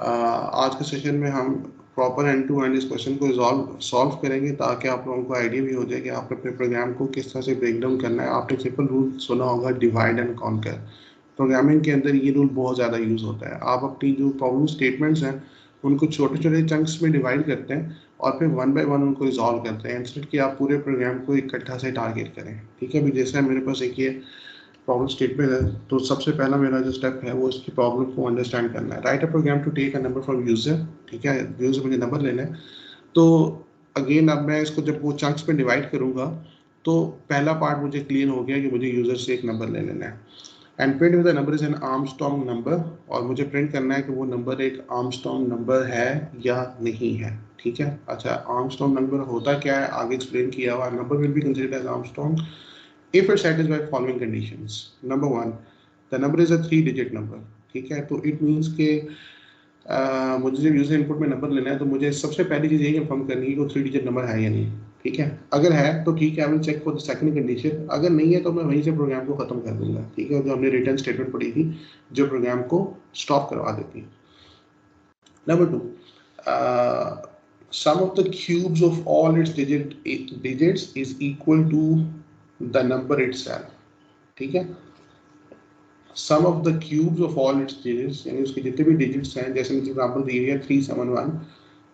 आज के सेशन में हम प्रॉपर एंड टू एंड इस क्वेश्चन को सॉल्व करेंगे ताकि आप लोगों को आइडिया भी हो जाए कि आपने अपने प्रोग्राम को किस तरह से ब्रेक डाउन करना है। आपने सिंपल रूल सुना होगा, डिवाइड एंड कॉन्कर। प्रोग्रामिंग के अंदर ये रूल बहुत ज़्यादा यूज़ होता है। आप अपनी जो प्रॉब्लम स्टेटमेंट्स हैं उनको छोटे छोटे चंक्स में डिवाइड करते हैं और फिर वन बाय वन उनको रिजॉल्व करते हैं, इंस्टेड कि आप पूरे प्रोग्राम को इकट्ठा से टारगेट करें। ठीक है, अभी जैसे मेरे पास एक ये प्रॉब्लम स्टेटमेंट है, तो सबसे पहला मेरा जो स्टेप है वो इसकी प्रॉब्लम को अंडरस्टैंड करना है। Write a program to take a number from user. ठीक है, यूजर से मुझे नंबर लेना है। तो अगेन अब मैं इसको जब वो चंक्स में डिवाइड करूंगा तो पहला पार्ट मुझे क्लियर हो गया कि मुझे यूजर से एक नंबर ले लेना है। And print with the number is an Armstrong number, और मुझे प्रिंट करना है कि वो नंबर एक आर्मस्ट्रॉन्ग नंबर है या नहीं है। ठीक है, अच्छा आर्मस्ट्रॉन्ग नंबर होता क्या है आगे एक्सप्लेन किया हुआ। Number will be considered as Armstrong if it satisfies following conditions. Number one, the number is a 3-digit number. ठीक है, तो it means कि मुझे जब यूजर इनपुट में नंबर लेना है तो मुझे सबसे पहली चीज़ यही कंफर्म करनी है कि वो 3 डिजिट नंबर है या नहीं। ठीक है, अगर है तो ठीक है, I will check for the second condition. अगर नहीं है तो मैं वहीं से प्रोग्राम को खत्म कर दूंगा। ठीक है, जो हमने रिटर्न स्टेटमेंट पढ़ी थी जो प्रोग्राम को स्टॉप करवा देती है। Number 2, sum of the cubes of all its digits is equal to the number itself. ठीक है, sum of the cubes of all its digits, यानी उसके जितने भी डिजिट्स हैं, जैसे मुझे एग्जांपल दी है 371,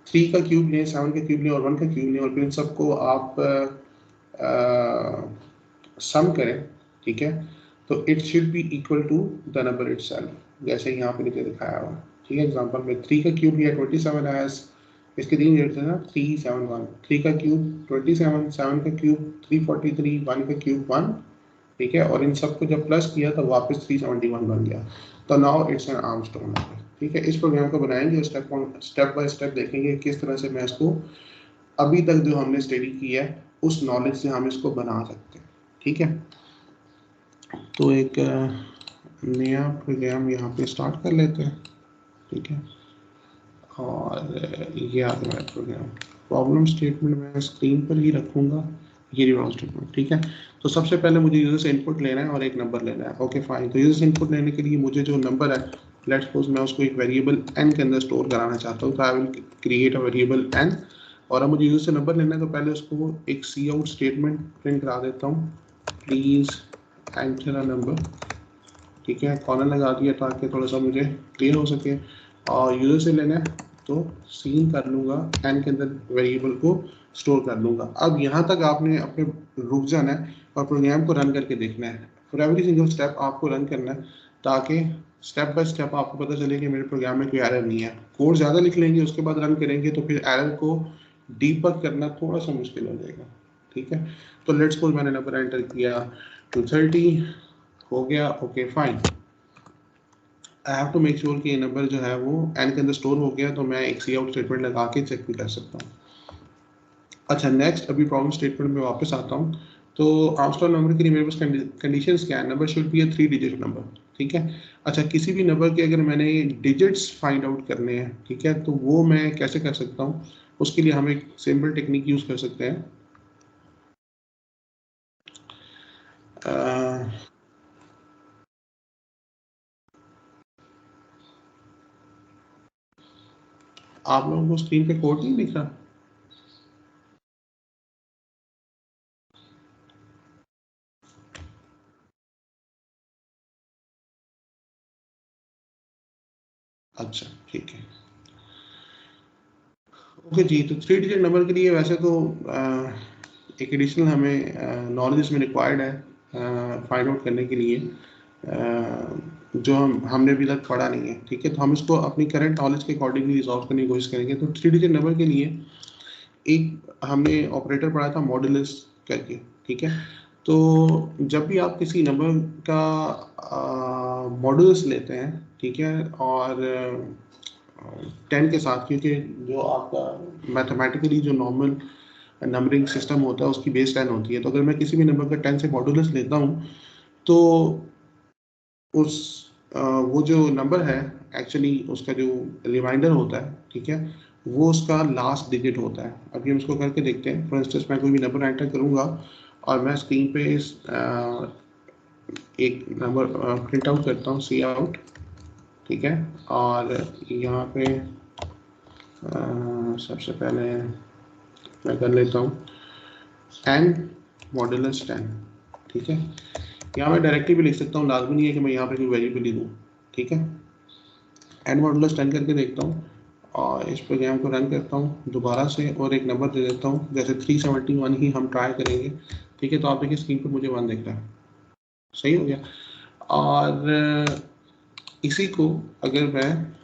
3 का क्यूब लें, 7 का क्यूब लें और 1 का क्यूब लें और फिर इन सबको आप सम करें। ठीक है, तो it should be equal to the number itself, जैसे यहाँ पे नीचे दिखाया हुआ। ठीक है, एग्जांपल में 3 का क्यूब लिया 27 हैज, इसके 3 डिजिट्स हैं ना 371, 3 का क्यूब 27, 7 का क्यूब 343, 1 का क्यूब 1। ठीक है, और इन सबको जब प्लस किया तो वापस 371 बन गया। तो now it's an Armstrong number. ठीक है, इस प्रोग्राम को बनाएंगे, स्टेप बाय स्टेप देखेंगे किस तरह से मैं इसको अभी तक जो हमने स्टडी किया है उस नॉलेज से हम इसको बना सकते हैं। ठीक है, तो एक नया प्रोग्राम यहाँ पे स्टार्ट कर लेते हैं। ठीक है, और ये आ गया प्रोग्राम। प्रॉब्लम स्टेटमेंट मैं स्क्रीन पर ही रखूँगा, ये प्रॉब्लम स्टेटमेंट। ठीक है, तो सबसे पहले मुझे यूजर से इनपुट लेना है और एक नंबर लेना है। ओके फाइन, तो यूजर से इनपुट लेने के लिए मुझे जो नंबर है, लेट्स सपोज मैं उसको एक वेरिएबल n के अंदर स्टोर कराना चाहता हूँ, तो I will create a variable n। और अब मुझे यूजर से नंबर लेना है तो पहले उसको एक सी आउट स्टेटमेंट प्रिंट करा देता हूँ, प्लीज एंटर अ नंबर। ठीक है, कॉर्नर लगा दिया ताकि थोड़ा सा मुझे क्लियर हो सके। और यूजर से लेना है तो सीन कर लूँगा, n के अंदर वेरिएबल को स्टोर कर लूँगा। अब यहाँ तक आपने अपने रुक जाना है और प्रोग्राम को रन करके देखना है। फॉर एवरी सिंगल स्टेप आपको रन करना है ताकि स्टेप बाय स्टेप आपको पता चले कि मेरे प्रोग्राम में कोई एरर नहीं है। कोड ज़्यादा लिख लेंगे उसके बाद रन करेंगे तो फिर एरर को डीबग करना थोड़ा सा मुश्किल हो जाएगा। ठीक है, तो लेट्स सपोज मैंने नंबर एंटर किया 230 हो गया। Okay fine, I have to make sure कि ये नंबर जो है वो n के अंदर स्टोर हो गया, तो मैं एक सी आउट स्टेटमेंट लगा के चेक भी कर सकता हूँ। अच्छा नेक्स्ट, अभी प्रॉब्लम स्टेटमेंट में वापस आता हूँ। तो आर्मस्ट्रॉन्ग नंबर के लिए मेरे पास कंडीशंस क्या है, number should be A 3 digit number. ठीक है, अच्छा किसी भी नंबर के अगर मैंने डिजिट्स फाइंड आउट करने हैं, ठीक है, तो वो मैं कैसे कर सकता हूँ, उसके लिए हम एक सिंपल टेक्निक यूज कर सकते हैं। आप लोगों को स्क्रीन पे कोड नहीं दिख रहा? अच्छा ठीक है, ओके जी। तो 3 डिजिट नंबर के लिए वैसे तो एक एडिशनल हमें नॉलेज इसमें रिक्वायर्ड है फाइंड आउट करने के लिए, जो हमने अभी तक पढ़ा नहीं है। ठीक है, तो हम इसको अपनी करंट नॉलेज के अकॉर्डिंगली रिजॉल्व करने की कोशिश करेंगे। तो 3 डिजिट नंबर के लिए एक हमने ऑपरेटर पढ़ा था मॉडुलस करके। ठीक है, तो जब भी आप किसी नंबर का मॉडुलस लेते हैं, ठीक है, और 10 के साथ, क्योंकि जो आपका मैथमेटिकली जो नॉर्मल नंबरिंग सिस्टम होता है उसकी बेस 10 होती है, तो अगर मैं किसी भी नंबर का 10 से मॉडुलस लेता हूँ तो उस वो जो नंबर है एक्चुअली उसका जो रिमाइंडर होता है, ठीक है, वो उसका लास्ट डिजिट होता है। अभी हम इसको करके देखते हैं। फॉर इंस्टेंस मैं कोई भी नंबर एंटर करूँगा और मैं स्क्रीन पे एक नंबर प्रिंट आउट करता हूँ, सी आउट। ठीक है। और यहाँ पे सबसे पहले मैं कर लेता हूँ n मॉडुलस 10, ठीक है। यहाँ मैं डायरेक्टली भी लिख सकता हूँ, लाजमी नहीं है कि मैं यहाँ पे कोई वेरिएबल ही दूँ, ठीक है। n मॉडुलस 10 करके देखता हूँ और इस प्रोग्राम को रन करता हूँ दोबारा से और एक नंबर दे देता हूँ, जैसे 371 ही हम ट्राई करेंगे, ठीक है। तो आप देखिए स्क्रीन पर मुझे 1 दिख रहा है, सही हो गया। और इसी को अगर मैं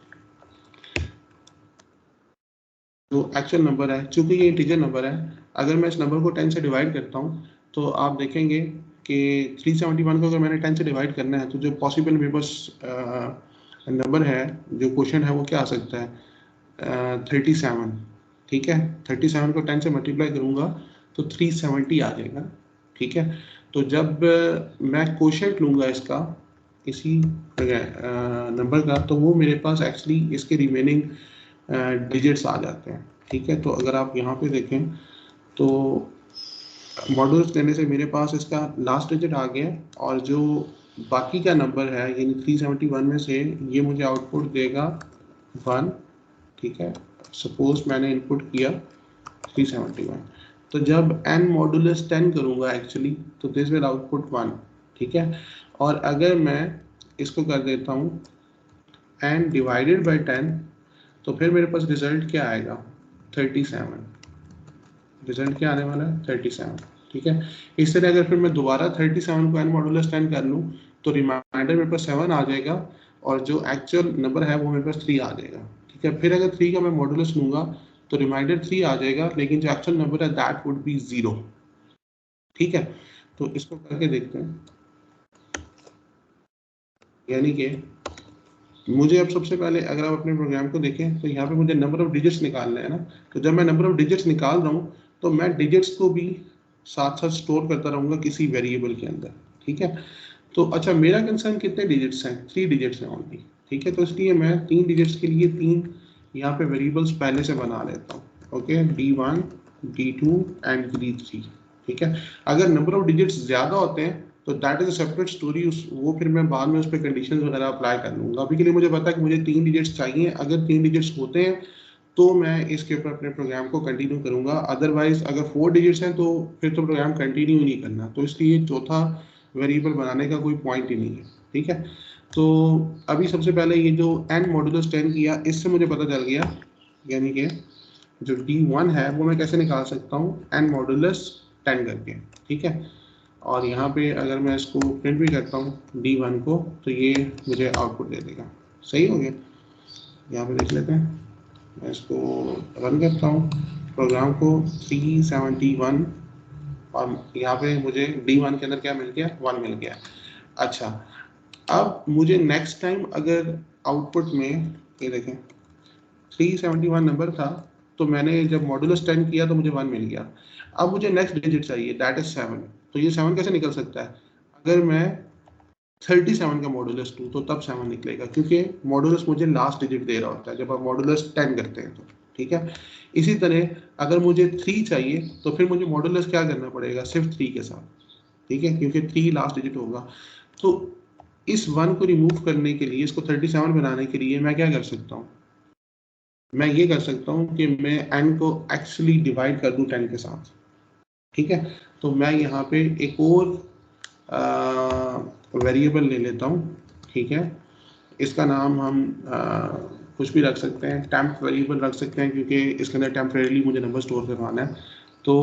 जो एक्चुअल नंबर है, चूंकि ये इंटीजर नंबर है, अगर मैं इस नंबर को 10 से डिवाइड करता हूँ तो आप देखेंगे कि 371 को अगर मैंने 10 से डिवाइड करना है तो जो पॉसिबल मेरे पास नंबर है, जो क्वेश्चन है वो क्या आ सकता है 37, ठीक है। 37 को 10 से मल्टीप्लाई करूँगा तो 370 आ जाएगा, ठीक है। तो जब मैं क्वोशंट लूँगा इसका, इसी नंबर का, तो वो मेरे पास एक्चुअली इसके रिमेनिंग डिजिट्स आ जाते हैं, ठीक है। तो अगर आप यहाँ पे देखें तो मॉडुलस देने से मेरे पास इसका लास्ट डिजिट आ गया और जो बाकी का नंबर है यानी 371 में से ये मुझे आउटपुट देगा 1, ठीक है। सपोज मैंने इनपुट किया 371, तो जब n मॉडुलस 10 करूँगा एक्चुअली तो दिस विल आउटपुट 1, ठीक है। और अगर मैं इसको कर देता हूँ n डिवाइडेड बाई 10 तो फिर मेरे पास रिजल्ट क्या आएगा 37, रिजल्ट क्या आने वाला है 37, ठीक है। इस तरह अगर फिर मैं दोबारा 37 को n मॉडुलस 10 कर लूँ तो रिमाइंडर मेरे पास 7 आ जाएगा और जो एक्चुअल नंबर है वो मेरे पास 3 आ जाएगा, ठीक है। फिर अगर 3 का मैं मॉडुलस लूँगा तो रिमाइंडर 3 आ जाएगा, लेकिन जो एक्चुअल नंबर है दैट वुड बी 0, ठीक है। तो इसको करके देखते हैं, यानी कि मुझे अब सबसे पहले अगर आप अपने प्रोग्राम को देखें तो यहाँ पे मुझे नंबर ऑफ डिजिट्स निकालना है ना। तो जब मैं नंबर ऑफ डिजिट्स निकाल रहा हूँ तो मैं डिजिट्स को भी साथ साथ स्टोर करता रहूँगा किसी वेरिएबल के अंदर, ठीक है। तो अच्छा, मेरा कंसर्न कितने डिजिट्स हैं, 3 डिजिट्स हैं ओनली, ठीक है। तो इसलिए मैं 3 डिजिट्स के लिए 3 यहाँ पे वेरिएबल्स पहले से बना लेता हूँ, okay. D1, D2 and D3, ठीक है। अगर नंबर ऑफ डिजिट्स ज़्यादा होते हैं तो that is a separate story, वो फिर मैं बाद में उस पर कंडीशंस वगैरह अप्लाई कर लूँगा। अभी के लिए मुझे पता है कि मुझे 3 डिजिट्स चाहिए, अगर 3 डिजिट्स होते हैं तो मैं इसके ऊपर अपने प्रोग्राम को कंटिन्यू करूँगा, अदरवाइज अगर 4 डिजिट्स हैं तो फिर तो प्रोग्राम कंटिन्यू नहीं करना। तो इसलिए चौथा वेरिएबल बनाने का कोई पॉइंट ही नहीं है, ठीक है। तो अभी सबसे पहले ये जो n मॉडुलस 10 किया, इससे मुझे पता चल गया यानी कि जो D1 है वो मैं कैसे निकाल सकता हूँ n मॉडुलस 10 करके, ठीक है। और यहाँ पे अगर मैं इसको प्रिंट भी करता हूँ D1 को तो ये मुझे आउटपुट दे देगा, सही हो गया। यहाँ पे देख लेते हैं, मैं इसको रन करता हूँ प्रोग्राम को 371 और यहाँ पे मुझे D1 के अंदर क्या मिल गया 1 मिल गया। अच्छा, अब मुझे नेक्स्ट टाइम अगर आउटपुट में ये देखें 371 नंबर था तो मैंने जब मॉडुलस 10 किया तो मुझे 1 मिल गया। अब मुझे नेक्स्ट डिजिट चाहिए दैट इज 7, तो ये 7 कैसे निकल सकता है, अगर मैं 37 का मॉडुलस 2 तो तब 7 निकलेगा, क्योंकि मॉडुलस मुझे लास्ट डिजिट दे रहा होता है जब आप मॉडुलस 10 करते हैं तो, ठीक है। इसी तरह अगर मुझे 3 चाहिए तो फिर मुझे मॉडुलस क्या करना पड़ेगा, सिर्फ 3 के साथ, ठीक है, क्योंकि 3 लास्ट डिजिट होगा। तो इस 1 को रिमूव करने के लिए, इसको 37 बनाने के लिए मैं क्या कर सकता हूँ, मैं ये कर सकता हूँ कि मैं n को एक्चुअली डिवाइड कर दूँ 10 के साथ, ठीक है। तो मैं यहाँ पे एक और वेरिएबल ले लेता हूँ, ठीक है। इसका नाम हम कुछ भी रख सकते हैं, टेम्प वेरिएबल रख सकते हैं, क्योंकि इसके अंदर टेम्परेरी मुझे नंबर स्टोर करवाना है। तो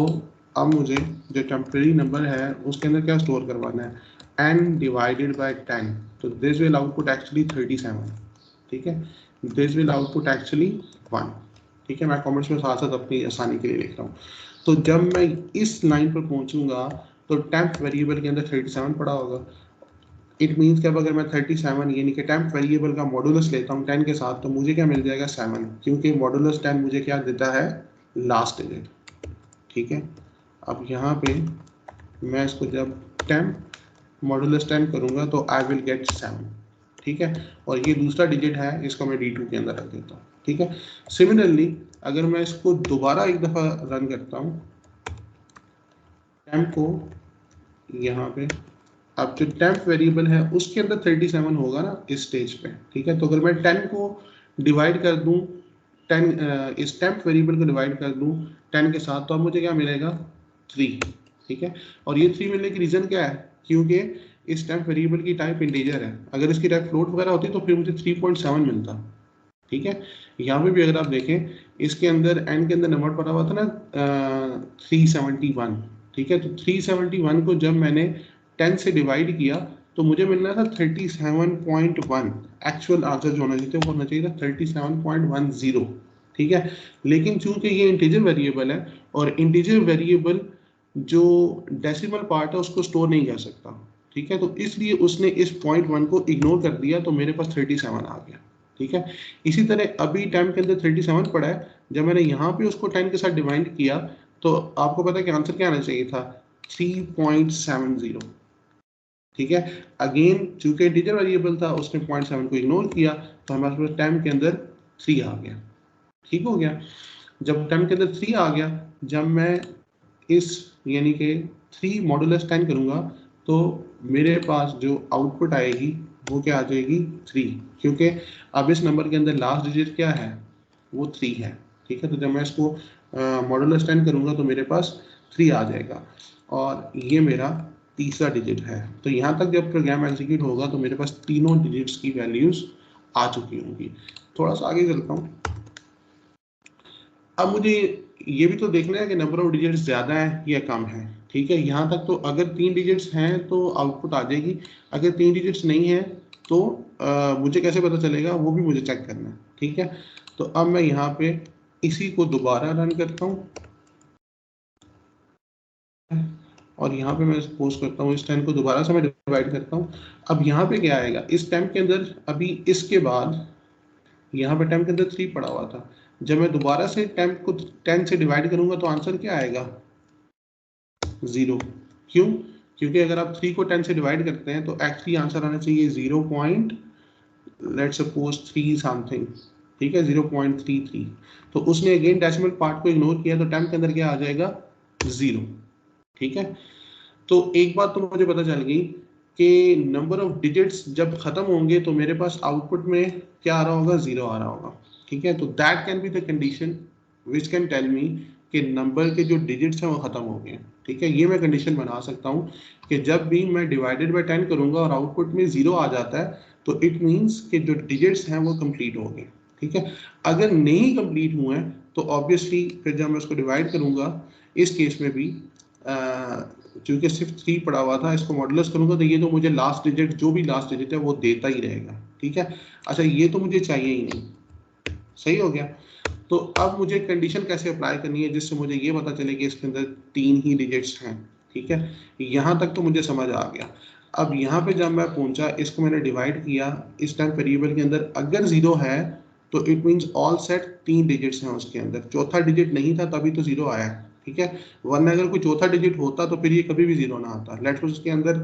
अब मुझे जो टेम्परेरी नंबर है उसके अंदर क्या स्टोर करवाना है, n डिवाइडेड बाई 10, तो दिस विल आउटपुट एक्चुअली 37, ठीक है। दिस विल आउटपुट एक्चुअली 1, ठीक है। मैं कमेंट्स में साथ साथ अपनी आसानी के लिए लिख रहा हूँ। तो जब मैं इस लाइन पर पहुंचूंगा तो टेम्प वेरिएबल के अंदर 37 पड़ा होगा। इट मीन्स कि अब अगर मैं 37 यानी कि टेम्प वेरिएबल का मॉडुलस लेता हूँ 10 के साथ तो मुझे क्या मिल जाएगा 7, क्योंकि मॉडुलस 10 मुझे क्या देता है लास्ट डिजिट, ठीक है। अब यहाँ पे मैं इसको जब टेम्प मॉडुलस 10 करूँगा तो आई विल गेट 7, ठीक है। और ये दूसरा डिजिट है, इसको मैं D2 के अंदर रख देता हूँ, ठीक है। सिमिलरली अगर मैं इसको दोबारा एक दफ़ा रन करता हूँ टेम्प को यहाँ पे अब जो टेम्प वेरिएबल है उसके अंदर 37 होगा ना इस स्टेज पे, ठीक है। तो अगर मैं 10 को डिवाइड कर दूं, 10 इस टेम्प वेरिएबल को डिवाइड कर दूं 10 के साथ, तो अब मुझे क्या मिलेगा 3, ठीक है। और ये 3 मिलने की रीज़न क्या है, क्योंकि इस टेम्प वेरिएबल की टाइप इंटीजर है, अगर इसकी टाइप फ्लोट वगैरह होती तो फिर मुझे 3.7 मिलता, ठीक है। यहाँ पे भी अगर आप देखें इसके अंदर एन के अंदर नंबर पड़ा हुआ था ना 371, ठीक है। तो 371 को जब मैंने 10 से डिवाइड किया तो मुझे मिलना था 37.1, एक्चुअल आंसर जो होना चाहिए वो होना चाहिए था 37.10, ठीक है। लेकिन चूंकि ये इंटीजर वेरिएबल है और इंटीजर वेरिएबल जो डेसिमल पार्ट है उसको स्टोर नहीं कर सकता, ठीक है, तो इसलिए उसने इस 0.1 को इग्नोर कर दिया, तो मेरे पास 37 आ गया, ठीक है। इसी तरह अभी टाइम के अंदर 37 पड़ा है, जब मैंने यहाँ पे उसको 10 के साथ डिवाइड किया तो आपको पता है कि आंसर क्या आना चाहिए था 3.70, ठीक है। अगेन चूंकि इंटीजर वेरिएबल था उसने 0.7 को इग्नोर किया, तो हमारे पास टाइम के अंदर 3 आ गया, ठीक हो गया। जब टाइम के अंदर 3 आ गया, जब मैं इस यानी कि 3 मॉडुलस 10 करूंगा तो मेरे पास जो आउटपुट आएगी वो क्या आ जाएगी 3, क्योंकि अब इस नंबर के अंदर लास्ट डिजिट क्या है वो 3 है, ठीक है। तो जब मैं इसको मॉडुलस 10 करूंगा तो मेरे पास 3 आ जाएगा और ये मेरा तीसरा डिजिट है। तो यहाँ तक जब प्रोग्राम एग्जीक्यूट होगा तो मेरे पास तीनों डिजिट्स की वैल्यूज आ चुकी होंगी। थोड़ा सा आगे चलता हूँ। अब मुझे ये भी तो देखना है कि नंबर ऑफ डिजिट्स ज़्यादा है या कम है, ठीक है। यहाँ तक तो अगर 3 डिजिट्स हैं तो आउटपुट आ जाएगी, अगर 3 डिजिट्स नहीं है तो मुझे कैसे पता चलेगा वो भी मुझे चेक करना है, ठीक है। तो अब मैं यहाँ पे इसी को दोबारा रन करता हूँ और यहाँ पे मैं सपोज करता हूँ इस 10 को दोबारा से मैं डिवाइड करता हूँ। अब यहाँ पे क्या आएगा इस टाइम के अंदर, अभी इसके बाद यहाँ पे 10 के अंदर 3 पड़ा हुआ था, जब मैं दोबारा से 10 को 10 से डिवाइड करूंगा तो आंसर क्या आएगा 0। क्यों, क्योंकि अगर आप 3 को 10 से डिवाइड करते हैं तो एक्चुअली आंसर आना चाहिए 0. लेट्स सपोज 3 समथिंग, ठीक है 0.33। तो उसने अगेन डेसिमल पार्ट को इग्नोर किया तो 10 के अंदर क्या आ जाएगा 0, ठीक है। तो एक बात तो मुझे पता चल गई कि नंबर ऑफ डिजिट्स जब खत्म होंगे तो मेरे पास आउटपुट में क्या आ रहा होगा 0 आ रहा होगा, ठीक है। तो that can be the condition which can tell me कि नंबर के जो डिजिट्स हैं वो खत्म हो गए, ठीक है। ये मैं कंडीशन बना सकता हूँ कि जब भी मैं डिवाइडेड बाय 10 करूंगा और आउटपुट में 0 आ जाता है तो इट मीन्स कि जो डिजिट्स हैं वो कंप्लीट हो गए, ठीक है। अगर नहीं कंप्लीट हुए हैं तो ऑब्वियसली फिर जब मैं उसको डिवाइड करूंगा इस केस में भी क्योंकि सिर्फ 3 पड़ा हुआ था, इसको मॉडुलस करूंगा तो ये तो मुझे लास्ट डिजिट जो भी लास्ट डिजिट है वो देता ही रहेगा, ठीक है। अच्छा ये तो मुझे चाहिए ही नहीं, सही हो गया। तो अब मुझे कंडीशन कैसे अप्लाई करनी है जिससे मुझे ये पता चले कि इसके अंदर 3 ही डिजिट्स हैं, ठीक है। यहाँ तक तो मुझे समझ आ गया। अब यहाँ पे जब मैं पहुंचा इसको मैंने डिवाइड किया इस टाइम वेरिएबल के अंदर, अगर 0 है तो it means all set 3 digits हैं उसके अंदर, चौथा डिजिट नहीं था तभी तो 0 आया, ठीक है। वरना अगर कोई चौथा डिजिट होता तो फिर ये कभी भी 0 ना आता। लेट्स सपोज इसके अंदर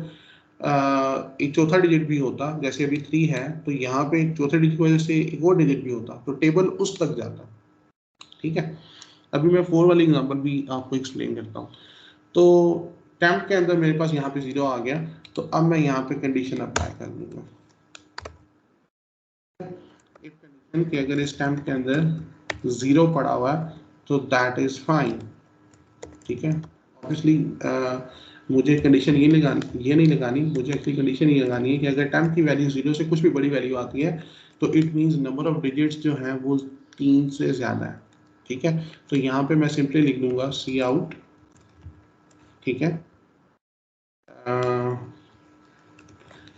एक चौथा डिजिट भी होता, जैसे अभी 3 है तो यहाँ पे एक चौथे डिजिट की वजह से एक और डिजिट भी होता तो टेबल उस तक जाता, ठीक है। अभी मैं 4 वाली एग्जांपल भी आपको एक्सप्लेन करता हूँ। तो टेम्प के अंदर मेरे पास यहाँ पे 0 आ गया, तो अब मैं यहाँ पे कंडीशन अप्लाई कर दूंगा इफ कंडीशन कि अगर इस टेम्प के अंदर 0 पड़ा हुआ है तो दैट इज फाइन, ठीक है। ऑब्वियसली मुझे कंडीशन ये नहीं लगानी, मुझे एक्चुअली कंडीशन ये लगानी है कि अगर टेम्प की वैल्यू 0 से कुछ भी बड़ी वैल्यू आती है तो it means number of digits जो हैं वो 3 से ज़्यादा है, ठीक है। तो यहाँ पे मैं सिंपली लिख दूंगा सी आउट, ठीक है।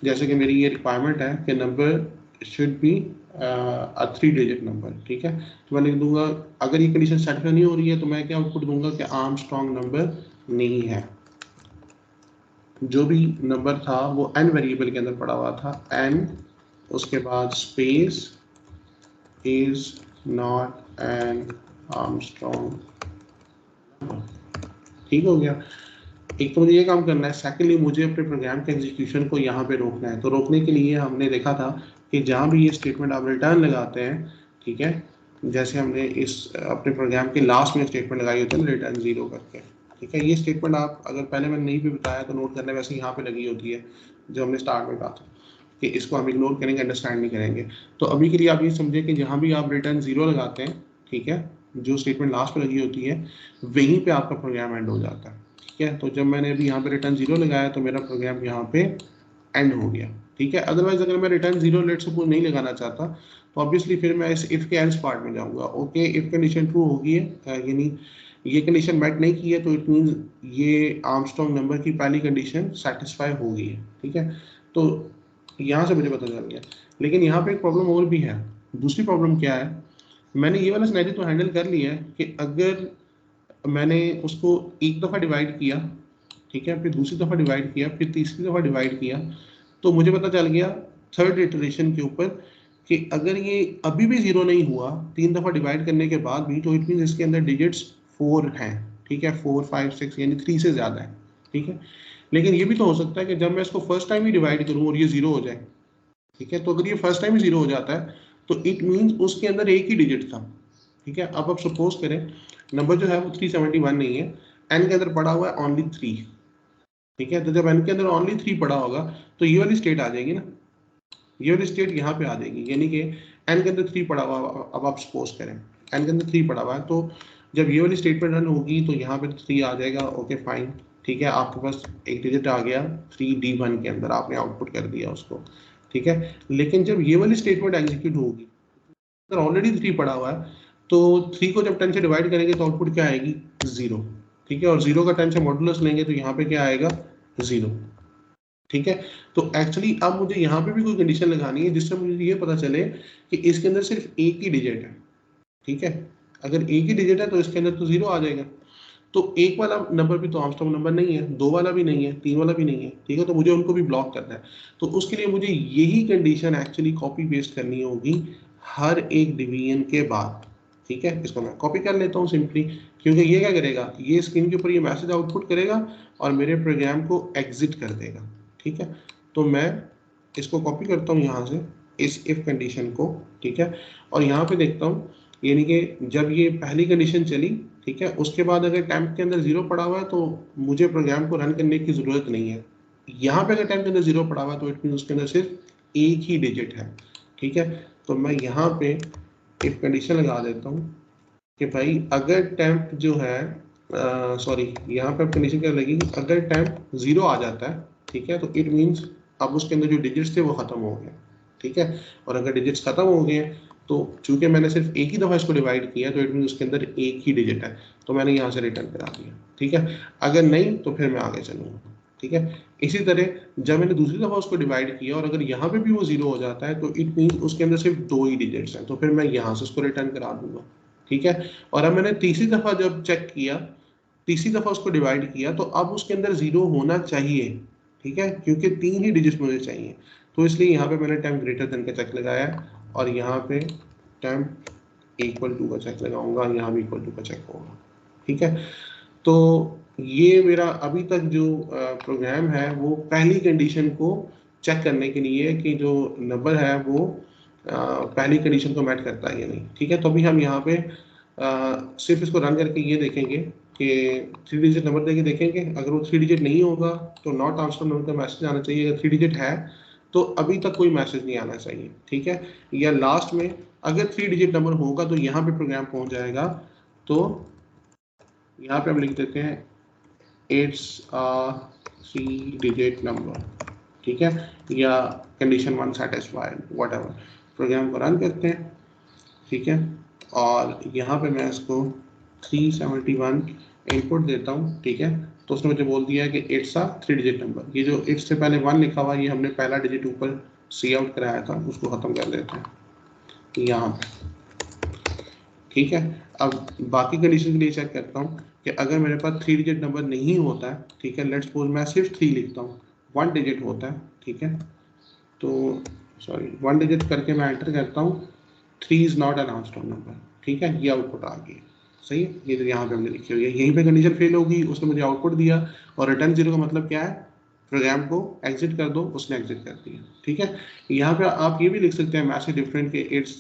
जैसे कि मेरी ये रिक्वायरमेंट है कि number should be a 3 digit number, ठीक है। तो मैं लिख दूंगा अगर ये कंडीशन सेटिस्फाई नहीं हो रही है तो मैं क्या आउटपुट दूंगा कि आर्मस्ट्रॉन्ग नंबर नहीं है। जो भी नंबर था वो n वेरिएबल के अंदर पड़ा हुआ था, n उसके बाद space is not an Armstrong, ठीक हो गया। एक तो मुझे ये काम करना है, सेकेंडली मुझे अपने प्रोग्राम के एग्जीक्यूशन को यहाँ पे रोकना है। तो रोकने के लिए हमने देखा था कि जहाँ भी ये स्टेटमेंट आप रिटर्न लगाते हैं, ठीक है, जैसे हमने इस अपने प्रोग्राम के लास्ट में स्टेटमेंट लगाई होती है रिटर्न 0 करके, ठीक है, ये स्टेटमेंट आप अगर पहले मैंने नहीं भी बताया तो नोट करना, वैसे यहाँ पे लगी होती है जो हमने स्टार्ट में कहा था कि इसको हम इग्नोर करेंगे, अंडरस्टैंड नहीं करेंगे। तो अभी के लिए आप ये समझे कि जहाँ भी आप रिटर्न 0 लगाते हैं, ठीक है, जो स्टेटमेंट लास्ट पे लगी होती है वहीं पे आपका प्रोग्राम एंड हो जाता है। ठीक है, तो जब मैंने अभी यहाँ पे रिटर्न 0 लगाया तो मेरा प्रोग्राम यहाँ पे एंड हो गया। ठीक है, अदरवाइज अगर मैं रिटर्न 0 लेट सपोज नहीं लगाना चाहता तो ऑब्वियसली फिर मैं इस इफ के एल्स पार्ट में जाऊंगा। ओके, इफ कंडीशन ट्रू होगी है, यानी ये कंडीशन मेट नहीं की है, तो इट मींस ये आर्मस्ट्रांग नंबर की पहली कंडीशन सेटिस्फाई हो गई है। ठीक है, तो यहाँ से मुझे पता चल गया। लेकिन यहाँ पे एक प्रॉब्लम और भी है। दूसरी प्रॉब्लम क्या है, मैंने ये वाला सिनेरियो तो हैंडल कर लिया है कि अगर मैंने उसको एक दफ़ा डिवाइड किया, ठीक है, फिर दूसरी दफ़ा डिवाइड किया, फिर तीसरी दफ़ा डिवाइड किया, तो मुझे पता चल गया थर्ड इटरेशन के ऊपर कि अगर ये अभी भी 0 नहीं हुआ 3 दफ़ा डिवाइड करने के बाद भी, तो इट मीन इसके अंदर डिजिट्स 4 हैं। ठीक है, 4 5 6 यानी 3 से ज़्यादा है। ठीक है, लेकिन ये भी तो हो सकता है कि जब मैं इसको फर्स्ट टाइम ही डिवाइड करूँ और ये 0 हो जाए। ठीक है, तो अगर ये फर्स्ट टाइम ही 0 हो जाता है तो इट मीन्स उसके अंदर एक ही डिजिट था। ठीक है, अब आप सपोज करें नंबर जो है वो 371 नहीं है, एन के अंदर पड़ा हुआ है ओनली 3। ठीक है, तो जब एन के अंदर ओनली 3 पड़ा होगा तो ये वाली स्टेट आ जाएगी ना, ये वाली स्टेट यहाँ पे आ जाएगी, यानी कि एन के अंदर 3 पड़ा हुआ। अब आप सपोज करें एन के अंदर 3 पड़ा हुआ है, तो जब ये वाली स्टेटमेंट रन होगी तो यहाँ पे 3 आ जाएगा। ओके फाइन, ठीक है, आपके पास एक डिजिट आ गया 3D1 के अंदर, आपने आउटपुट कर दिया उसको। ठीक है, लेकिन जब ये वाली स्टेटमेंट एग्जीक्यूट होगी, अगर ऑलरेडी 3 पड़ा हुआ है तो 3 को जब 10 से डिवाइड करेंगे तो आउटपुट क्या आएगी, 0। ठीक है, और 0 का 10 से मॉडुलस लेंगे तो यहाँ पे क्या आएगा, 0। ठीक है, तो एक्चुअली अब मुझे यहाँ पे भी कोई कंडीशन लगानी है जिससे मुझे ये पता चले कि इसके अंदर सिर्फ एक ही डिजिट है। ठीक है, अगर एक ही डिजिट है तो इसके अंदर तो 0 आ जाएगा। तो एक वाला नंबर भी तो आर्मस्ट्रांग नंबर नहीं है, 2 वाला भी नहीं है, 3 वाला भी नहीं है। ठीक है, तो मुझे उनको भी ब्लॉक करना है। तो उसके लिए मुझे यही कंडीशन एक्चुअली कॉपी पेस्ट करनी होगी हर एक डिवीजन के बाद। ठीक है, इसको मैं कॉपी कर लेता हूँ सिंपली, क्योंकि ये क्या करेगा, ये स्क्रीन के ऊपर ये मैसेज आउटपुट करेगा और मेरे प्रोग्राम को एग्जिट कर देगा। ठीक है, तो मैं इसको कॉपी करता हूँ यहाँ से इस इफ कंडीशन को। ठीक है, और यहाँ पे देखता हूँ, यानी कि जब ये पहली कंडीशन चली, ठीक है, उसके बाद अगर टेम्प के अंदर 0 पड़ा हुआ है तो मुझे प्रोग्राम को रन करने की ज़रूरत नहीं है। यहाँ पे अगर टेम्प के अंदर 0 पड़ा हुआ है तो इट मीन उसके अंदर सिर्फ एक ही डिजिट है। ठीक है, तो मैं यहाँ पे इफ कंडीशन लगा देता हूँ कि भाई अगर टेम्प जो है सॉरी, यहाँ पे कंडीशन क्या लगेगी, अगर टेम्प 0 आ जाता है, ठीक है, तो इट मीन्स अब उसके अंदर जो डिजिट्स थे वो खत्म हो गए। ठीक है, और अगर डिजिट्स खत्म हो गए तो चूंकि मैंने सिर्फ एक ही दफ़ा इसको डिवाइड किया तो इट मीन उसके अंदर एक ही डिजिट है, तो मैंने यहाँ से रिटर्न करा दिया। ठीक है, अगर नहीं तो फिर मैं आगे चलूँगा। ठीक है, इसी तरह जब मैंने दूसरी दफ़ा उसको डिवाइड किया और अगर यहाँ पे भी वो 0 हो जाता है तो इट मीन उसके अंदर सिर्फ 2 ही डिजिट्स हैं, तो फिर मैं यहाँ से उसको रिटर्न करा दूंगा। ठीक है, और अब मैंने तीसरी दफ़ा जब चेक किया, तीसरी दफ़ा उसको डिवाइड किया तो अब उसके अंदर 0 होना चाहिए। ठीक है, क्योंकि 3 ही डिजिट मुझे चाहिए, तो इसलिए यहाँ पे मैंने टेम्प ग्रेटर देन का चेक लगाया और यहाँ पे टेम्प इक्वल टू का चेक लगाऊंगा, यहाँ भी इक्वल टू का चेक होगा। ठीक है, तो ये मेरा अभी तक जो प्रोग्राम है वो पहली कंडीशन को चेक करने के लिए कि जो नंबर है वो पहली कंडीशन को मैच करता है या नहीं। ठीक है, तो अभी हम यहाँ पे सिर्फ इसको रन करके ये देखेंगे कि 3 डिजिट नंबर देके देखेंगे, अगर वो 3 डिजिट नहीं होगा तो नॉट आंसर नंबर का मैसेज आना चाहिए, अगर 3 डिजिट है तो अभी तक कोई मैसेज नहीं आना चाहिए। ठीक है, या लास्ट में अगर 3 डिजिट नंबर होगा तो यहाँ पे प्रोग्राम पहुँच जाएगा, तो यहाँ पे हम लिख देते हैं इट्स 3 डिजिट नंबर। ठीक है, या कंडीशन 1 सेटिस्फाइड व्हाटएवर, प्रोग्राम को रन करते हैं। ठीक है, और यहाँ पे मैं इसको 371 इनपुट देता हूँ। ठीक है, तो उसने मुझे बोल दिया है कि इट्स 3 डिजिट नंबर। ये जो इट्स से पहले 1 लिखा हुआ, ये हमने पहला डिजिट ऊपर सी आउट कराया था, उसको खत्म कर देते हैं यहाँ पे। ठीक है, अब बाकी कंडीशन के लिए चेक करता हूँ कि अगर मेरे पास 3 डिजिट नंबर नहीं होता है, ठीक है, लेट्स सपोज मैं सिर्फ 3 लिखता हूँ, 1 डिजिट होता है। ठीक है, तो सॉरी 1 डिजिट करके मैं एंटर करता हूँ, 3 is not an answer number. ठीक है, ये आउटपुट आ गई। सही है, ये तो यहाँ पे हमने लिखी हुई है, यहीं पे कंडीशन फेल होगी, उसने मुझे आउटपुट दिया और रिटर्न 0 का मतलब क्या है, प्रोग्राम को एग्जिट कर दो, उसने एग्जिट कर दिया। ठीक है, यहाँ पे आप ये भी लिख सकते हैं मैसेज डिफरेंट के इट्स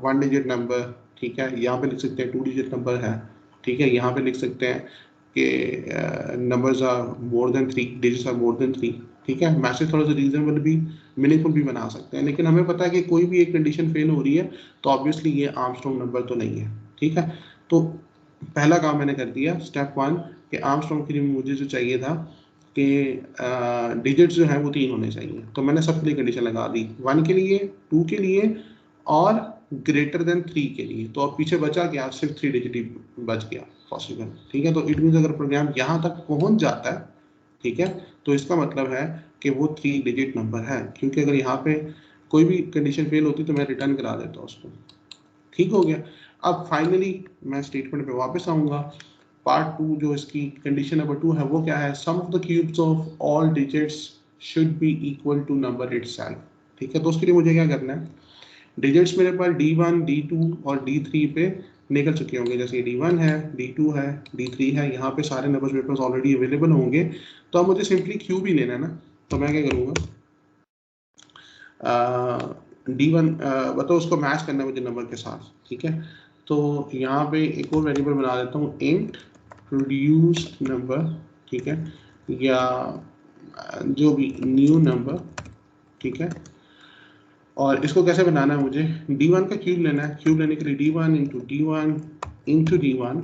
1 डिजिट नंबर। ठीक है, यहाँ पे लिख सकते हैं 2 डिजिट नंबर है। ठीक है, यहाँ पे लिख सकते हैं कि numbers are more than 3, digits are more than 3, ठीक है। मैसेज थोड़ा सा रीजनेबल भी, मीनिंगफुल भी बना सकते हैं, लेकिन हमें पता है कि कोई भी एक कंडीशन फेल हो रही है तो ऑब्वियसली ये आर्मस्ट्रॉन्ग नंबर तो नहीं है, ठीक है। तो पहला काम मैंने कर दिया, स्टेप 1, कि आर्मस्ट्रॉन्ग के लिए मुझे जो चाहिए था कि डिजिट्स जो है वो 3 होने चाहिए, तो मैंने सबके लिए कंडीशन लगा दी, 1 के लिए, 2 के लिए और ग्रेटर देन 3 के लिए। तो अब पीछे बचा क्या, सिर्फ 3 डिजिट ही बच गया पॉसिबल, ठीक है। तो इट मीन्स अगर प्रोग्राम यहाँ तक पहुँच जाता है, ठीक है, तो इसका मतलब है कि वो 3 डिजिट नंबर है, क्योंकि अगर यहाँ पे कोई भी कंडीशन फेल होती तो मैं रिटर्न करा देता उसको, ठीक हो गया। अब फाइनली मैं स्टेटमेंट पे वापस आऊंगा। पार्ट 2 जो इसकी कंडीशन नंबर 2 है वो क्या है, sum of the cubes of all digits should be equal to number itself, ठीक है। तो उसके लिए मुझे क्या करना है, डिजिट्स मेरे पास D1, D2 और D3 पे निकल चुके होंगे, जैसे D1 है, D2 है, D3 है, यहाँ पे सारे नंबर्स मेरे पास ऑलरेडी अवेलेबल होंगे। तो अब मुझे सिंपली क्यूब ही लेना है ना, तो मैं क्या करूँगा, D1 बताओ उसको मैच करना है मुझे नंबर के साथ, ठीक है। तो यहाँ पे एक और वेरिएबल बना देता हूँ, इंट प्रोड्यूस नंबर, ठीक है, या जो भी न्यू नंबर, ठीक है। और इसको कैसे बनाना है, मुझे D1 का क्यूब लेना है, क्यूब लेने के लिए D1 इंटू D1,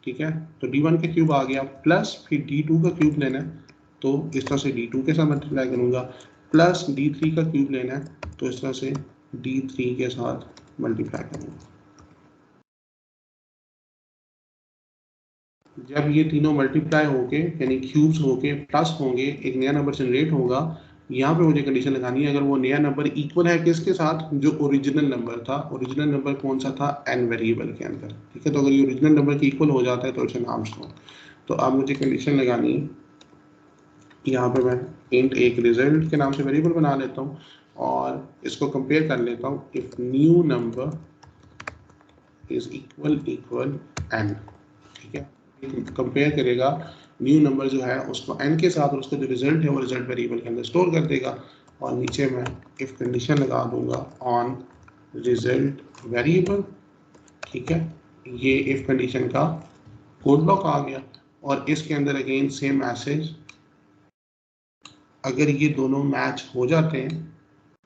ठीक है। तो D1 का क्यूब आ गया, प्लस फिर D2 का क्यूब लेना है, तो इस तरह से D2 के साथ मल्टीप्लाई करूंगा, प्लस D3 का क्यूब लेना है, तो इस तरह से D3 के साथ मल्टीप्लाई करूंगा। जब ये तीनों मल्टीप्लाई होके यानी क्यूब्स होके प्लस होंगे, एक नया नंबर जनरेट होगा। यहाँ पे मुझे कंडीशन लगानी है, अगर वो नया नंबर इक्वल है किसके साथ, जो ओरिजिनल नंबर था। ओरिजिनल नंबर कौन सा था, n वेरिएबल के अंदर, ठीक है। तो अगर ये ओरिजिनल नंबर के इक्वल हो जाता है तो इट्स एन आर्मस्ट्रॉन्ग। तो अब मुझे कंडीशन लगानी है, यहाँ पे मैं इंट एक रिजल्ट के नाम से वेरिएबल बना लेता हूँ और इसको कंपेयर कर लेता हूँ, if new number is equal n, ठीक है। कंपेयर करेगा न्यू नंबर जो है उसको n के साथ, और उसका जो रिजल्ट है वो रिजल्ट वेरिएबल के अंदर स्टोर कर देगा। और नीचे मैं इफ कंडीशन लगा दूंगा ऑन रिजल्ट वेरिएबल, ठीक है। ये इफ कंडीशन का कोड ब्लॉक आ गया और इसके अंदर अगेन सेम मैसेज, अगर ये दोनों मैच हो जाते हैं,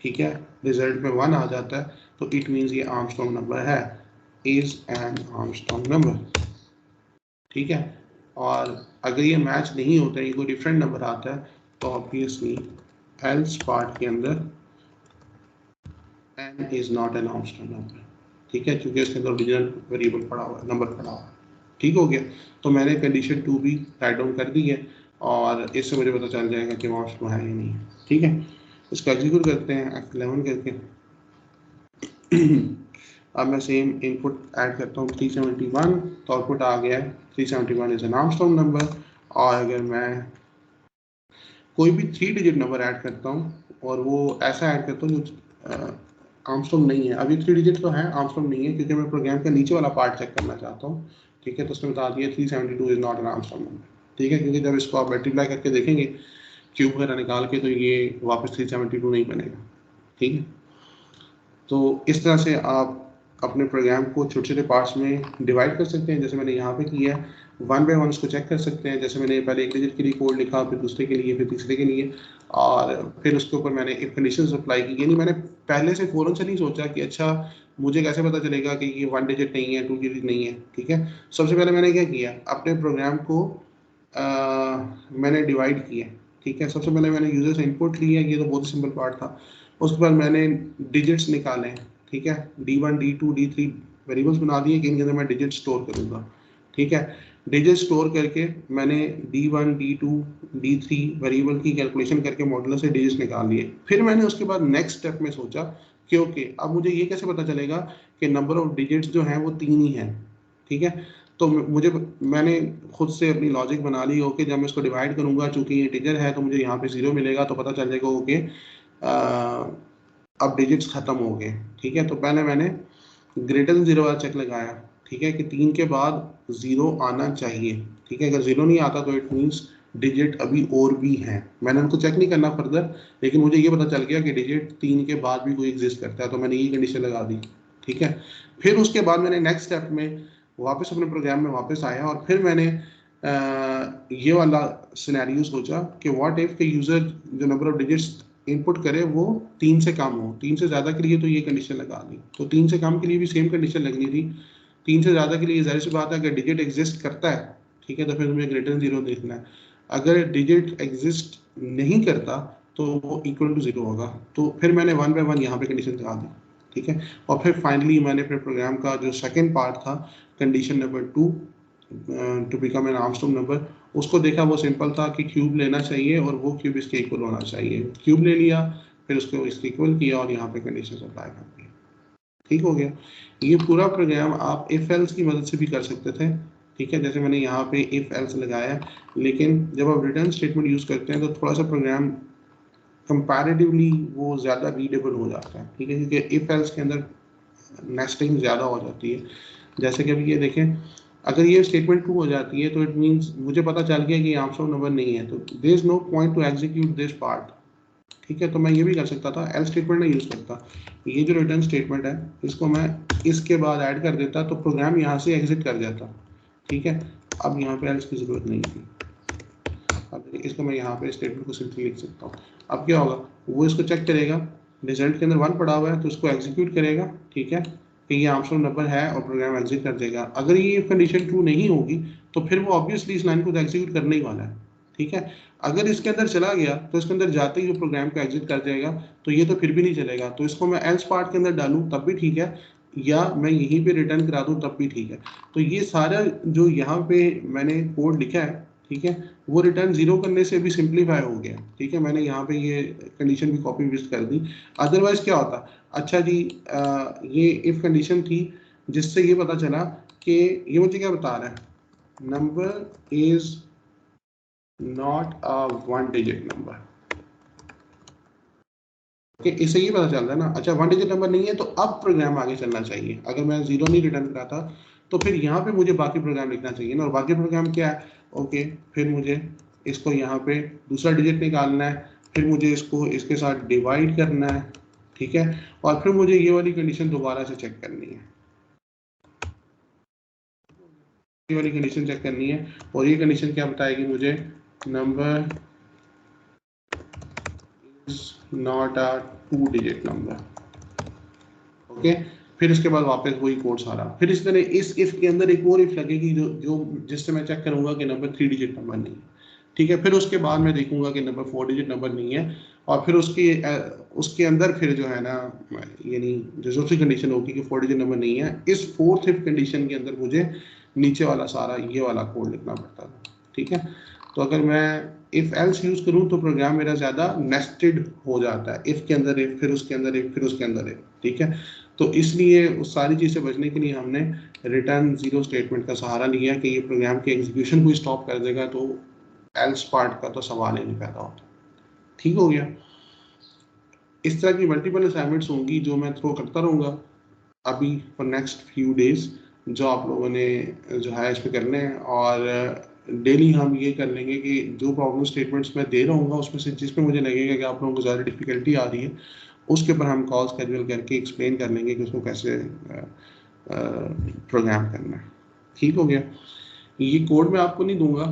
ठीक है, रिजल्ट में 1 आ जाता है, तो इट मीन्स ये आर्मस्ट्रॉन्ग नंबर है, इज एन आर्मस्ट्रॉन्ग नंबर, ठीक है। और अगर ये मैच नहीं होता है, ये कोई डिफरेंट नंबर आता है, तो ऑब्वियसली एल्स पार्ट के अंदर n is not an Armstrong number, ठीक है, क्योंकि इसके अंदर ओरिजिनल वेरिएबल पड़ा हुआ है, नंबर पड़ा हुआ है, ठीक हो गया। तो मैंने कंडीशन 2 भी राइट डाउन कर दी है और इससे मुझे पता चल जाएगा कि आर्मस्ट्रॉन्ग है या नहीं है, ठीक है। इसका एग्जीक्यूट करते हैं F11 करके। अब मैं सेम इनपुट ऐड करता हूँ 371, तो आउटपुट आ गया है 371 इज एन आर्मस्ट्रॉन्ग नंबर। और अगर मैं कोई भी 3 डिजिट नंबर ऐड करता हूँ और वो ऐसा ऐड करता हूँ जो आर्मस्ट्रॉन्ग नहीं है, अभी 3 डिजिट तो है, आर्मस्ट्रॉन्ग नहीं है, क्योंकि मैं प्रोग्राम का नीचे वाला पार्ट चेक करना चाहता हूँ, ठीक है। तो उसने बता दिया 372 is not an Armstrong number, ठीक है, क्योंकि जब इसको आप मल्टीप्लाई करके देखेंगे क्यूब वगैरह निकाल के, तो ये वापस 372 नहीं बनेगा, ठीक है। तो इस तरह से आप अपने प्रोग्राम को छोटे छोटे पार्ट्स में डिवाइड कर सकते हैं, जैसे मैंने यहाँ पे किया है। 1 बाय 1 उसको चेक कर सकते हैं, जैसे मैंने पहले एक डिजिट के लिए कोड लिखा, फिर दूसरे के लिए, फिर तीसरे के लिए, और फिर उसके ऊपर मैंने एक कंडीशन अप्लाई की। यानी मैंने पहले से फ़ौरन से नहीं सोचा कि अच्छा मुझे कैसे पता चलेगा कि ये 1 डिजिट नहीं है, 2 डिजिट नहीं है, ठीक है। सबसे पहले मैंने क्या किया, अपने प्रोग्राम को मैंने डिवाइड किया, ठीक है। सबसे पहले मैंने यूजर से इनपुट लिया, ये तो बहुत सिंपल पार्ट था। उसके बाद मैंने डिजिट्स निकाले, ठीक है, D1, D2, D3 वेरिएबल्स बना दिए कि इनके अंदर मैं डिजिट स्टोर करूंगा, ठीक है। डिजिट स्टोर करके मैंने D1, D2, D3 वेरिएबल की कैलकुलेशन करके मॉडुलर से डिजिट्स निकाल लिए। फिर मैंने उसके बाद नेक्स्ट स्टेप में सोचा कि ओके अब मुझे ये कैसे पता चलेगा कि नंबर ऑफ डिजिट्स जो हैं वो 3 ही हैं, ठीक है। तो मैंने खुद से अपनी लॉजिक बना ली, ओके जब मैं इसको डिवाइड करूंगा, चूंकि ये इंटीजर है तो मुझे यहाँ पे 0 मिलेगा, तो पता चल जाएगा ओके अब डिजिट्स खत्म हो गए, ठीक है। तो पहले मैंने ग्रेटर देन 0 वाला चेक लगाया, ठीक है, कि 3 के बाद 0 आना चाहिए, ठीक है। अगर 0 नहीं आता तो इट मीन्स डिजिट अभी और भी हैं। मैंने उनको चेक नहीं करना फर्दर, लेकिन मुझे ये पता चल गया कि डिजिट 3 के बाद भी कोई एग्जिस्ट करता है, तो मैंने ये कंडीशन लगा दी, ठीक है। फिर उसके बाद मैंने नेक्स्ट स्टेप में वापस अपने प्रोग्राम में वापस आया और फिर मैंने ये वाला सिनेरियो सोचा कि व्हाट इफ के यूजर जो नंबर ऑफ डिजिट्स इनपुट करे वो 3 से कम हो, 3 से ज़्यादा के लिए तो ये कंडीशन लगा दी, तो 3 से कम के लिए भी सेम कंडीशन लगनी थी, 3 से ज़्यादा के लिए जाहिर सी बात है अगर डिजिट एग्जिस्ट करता है, ठीक है, तो फिर तुम्हें ग्रेटर देन 0 देखना है, अगर डिजिट एग्जिस्ट नहीं करता तो वो इक्वल टू 0 होगा, तो फिर मैंने 1 बाय 1 यहाँ पे कंडीशन लगा दी, ठीक है, और फिर फाइनली मैंने फिर प्रोग्राम का जो सेकेंड पार्ट था condition number 2 to become an Armstrong number, उसको देखा, वो सिंपल था कि क्यूब लेना चाहिए और वो क्यूब इसके इक्वल होना चाहिए, क्यूब ले लिया, फिर उसको इसके इक्वल किया और यहाँ पे कंडीशन अप्लाई कर दी, ठीक हो गया। ये पूरा प्रोग्राम आप इफ एल्स की मदद से भी कर सकते थे, ठीक है, जैसे मैंने यहाँ पे इफ एल्स लगाया, लेकिन जब आप रिटर्न स्टेटमेंट यूज करते हैं तो थोड़ा सा प्रोग्राम कंपैरेटिवली वो ज़्यादा रीडेबल हो जाता है, ठीक है, क्योंकि इफ एल्स के अंदर नेस्टिंग ज़्यादा हो जाती है। जैसे कि अभी ये देखें, अगर ये स्टेटमेंट ट्रू हो जाती है तो इट मींस मुझे पता चल गया कि आर्मस्ट्रॉन्ग नंबर नहीं है, तो there is no point to execute this part, ठीक है, तो मैं ये भी कर सकता था, एल स्टेटमेंट नहीं यूज करता, ये जो रिटर्न स्टेटमेंट है इसको मैं इसके बाद ऐड कर देता तो प्रोग्राम यहाँ से एग्जिट कर जाता, ठीक है, अब यहाँ पे एल्स की जरूरत नहीं थी, अब इसको मैं यहाँ पे स्टेटमेंट को सिंपली लिख सकता हूँ। अब क्या होगा, वो इसको चेक करेगा, रिजल्ट के अंदर 1 पड़ा हुआ है तो इसको एग्जीक्यूट करेगा, ठीक है, कि ये आर्मस्ट्रॉन्ग नंबर है और प्रोग्राम एग्जिट कर देगा। अगर ये कंडीशन ट्रू नहीं होगी तो फिर वो ऑब्वियसली इस लाइन को एग्जीक्यूट करने ही वाला है, ठीक है, अगर इसके अंदर चला गया तो इसके अंदर जाते ही वो प्रोग्राम को एग्जिट कर जाएगा, तो ये तो फिर भी नहीं चलेगा, तो इसको मैं एल्स पार्ट के अंदर डालूं तब भी ठीक है, या मैं यहीं पे रिटर्न करा दूं तब भी ठीक है। तो ये सारा जो यहाँ पे मैंने कोड लिखा है, ठीक है, वो रिटर्न 0 करने से भी सिंप्लीफाई हो गया, ठीक है, मैंने यहाँ पे ये कंडीशन भी कॉपी पेस्ट कर दी, अदरवाइज क्या होता, अच्छा जी ये इफ कंडीशन थी जिससे ये पता चला कि ये मुझे क्या बता रहा है, number is not a 1 digit number, okay, इससे ये पता चल रहा है ना, अच्छा 1 डिजिट नंबर नहीं है तो अब प्रोग्राम आगे चलना चाहिए, अगर मैं 0 नहीं रिटर्न कराता तो फिर यहाँ पे मुझे बाकी प्रोग्राम लिखना चाहिए ना, और बाकी प्रोग्राम क्या है, ओके, फिर मुझे इसको यहाँ पे दूसरा डिजिट निकालना है, फिर मुझे इसको इसके साथ डिवाइड करना है, ठीक है, और फिर मुझे ये वाली कंडीशन दोबारा से चेक करनी है, ये वाली कंडीशन चेक करनी है, और ये कंडीशन क्या बताएगी मुझे, number is not a 2 digit number, okay, फिर उसके बाद वापस वही कोड सारा, फिर इस तरह इस इफ के अंदर एक और इफ लगेगी जो जो जिससे मैं चेक करूंगा कि नंबर 3 डिजिट नंबर नहीं है, ठीक है, फिर उसके बाद मैं देखूंगा कि नंबर 4 डिजिट नंबर नहीं है, और फिर उसके अंदर फिर जो है ना, यानी जो दूसरी कंडीशन होगी कि 4 डिजिट नंबर नहीं है, इस फोर्थ इफ कंडीशन के अंदर मुझे नीचे वाला सारा ये वाला कोड लिखना पड़ता है, ठीक है, तो अगर मैं इफ एल्स यूज करूं तो प्रोग्राम मेरा ज्यादा नेस्टेड हो जाता है, इफ के अंदर इफ, फिर उसके अंदर इफ, फिर उसके अंदर इफ, ठीक है, तो इसलिए उस सारी चीज से बचने के लिए हमने रिटर्न 0 स्टेटमेंट का सहारा लिया कि ये प्रोग्राम के एग्जीक्यूशन को स्टॉप कर देगा, तो एल्स पार्ट का तो सवाल ही नहीं पैदा होता, ठीक हो गया। इस तरह की मल्टीपल असाइनमेंट्स होंगी जो मैं थ्रो करता रहूंगा अभी फॉर नेक्स्ट फ्यू डेज, जो आप लोगों ने जो है इस पे करने हैं, और डेली हम ये कर लेंगे कि जो प्रॉब्लम स्टेटमेंट्स मैं दे रहा हूँ उसमें से जिसमें मुझे लगेगा कि आप लोगों को ज़्यादा डिफिकल्टी आ रही है उसके ऊपर हम कॉल स्केड्यूल करके एक्सप्लेन कर लेंगे कि उसको कैसे प्रोग्राम करना है, ठीक हो गया। ये कोड मैं आपको नहीं दूंगा,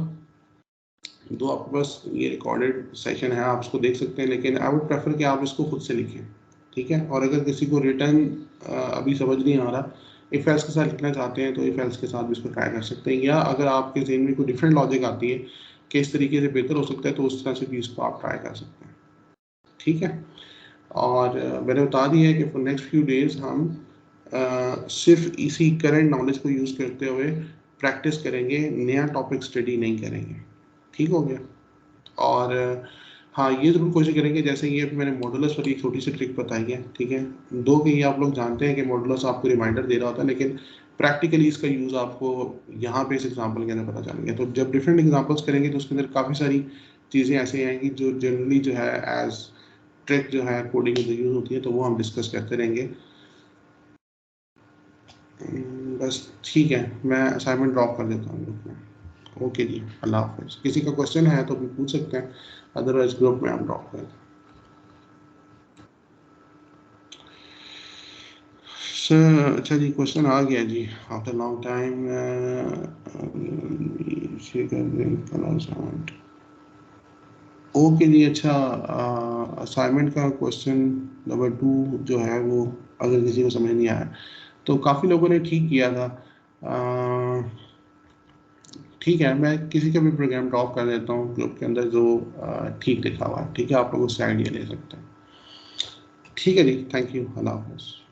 तो आपके पास ये रिकॉर्डेड सेशन है, आप उसको देख सकते हैं, लेकिन आई वुड प्रेफर कि आप इसको खुद से लिखें, ठीक है, और अगर किसी को रिटर्न अभी समझ नहीं आ रहा, इफ एल्स के साथ लिखना चाहते हैं तो इफ एल्स के साथ भी इसको ट्राई कर सकते हैं, या अगर आपके ज़हन में कोई डिफरेंट लॉजिक आती है कि इस तरीके से बेहतर हो सकता है तो उस तरह से भी इसको आप ट्राई कर सकते हैं, ठीक है। और मैंने बता दिया है कि फॉर नेक्स्ट फ्यू डेज हम सिर्फ इसी करंट नॉलेज को यूज़ करते हुए प्रैक्टिस करेंगे, नया टॉपिक स्टडी नहीं करेंगे, ठीक हो गया। और हाँ, ये ज़रूर कोशिश करेंगे, जैसे ये मैंने मॉडुलस वाली छोटी सी ट्रिक बताई है, ठीक है, दो कि ये आप लोग जानते हैं कि मॉडुलस आपको रिमाइंडर दे रहा होता है, लेकिन प्रैक्टिकली इसका यूज़ आपको यहाँ पे इस एग्जांपल के अंदर पता चल गया, तो जब डिफरेंट एग्जांपल्स करेंगे तो उसके अंदर काफ़ी सारी चीज़ें ऐसी आएंगी जो जनरली जो है एज ट्रिक जो है कोडिंग में यूज़ होती है, तो वो हम डिस्कस करते रहेंगे। बस ठीक है, मैं असाइनमेंट ड्रॉप कर देता हूँ ग्रुप में, ओके जी, अल्लाह हाफिज़। किसी का क्वेश्चन है तो भी पूछ सकते हैं, अदरवाइज ग्रुप में हम ड्रॉप कर दें। अच्छा जी, क्वेश्चन आ गया जी, आफ्टर लॉन्ग टाइम। ओके जी, अच्छा, असाइनमेंट का क्वेश्चन नंबर 2 जो है वो, अगर किसी को समझ नहीं आया तो काफ़ी लोगों ने ठीक किया था। ठीक है, मैं किसी का भी प्रोग्राम ड्रॉप कर देता हूँ ग्रुप के अंदर जो ठीक लिखा हुआ है, ठीक है, आप लोग उससे आइडिया ले सकते हैं। ठीक है जी, थैंक यू, अल्लाह हाफ़िज़।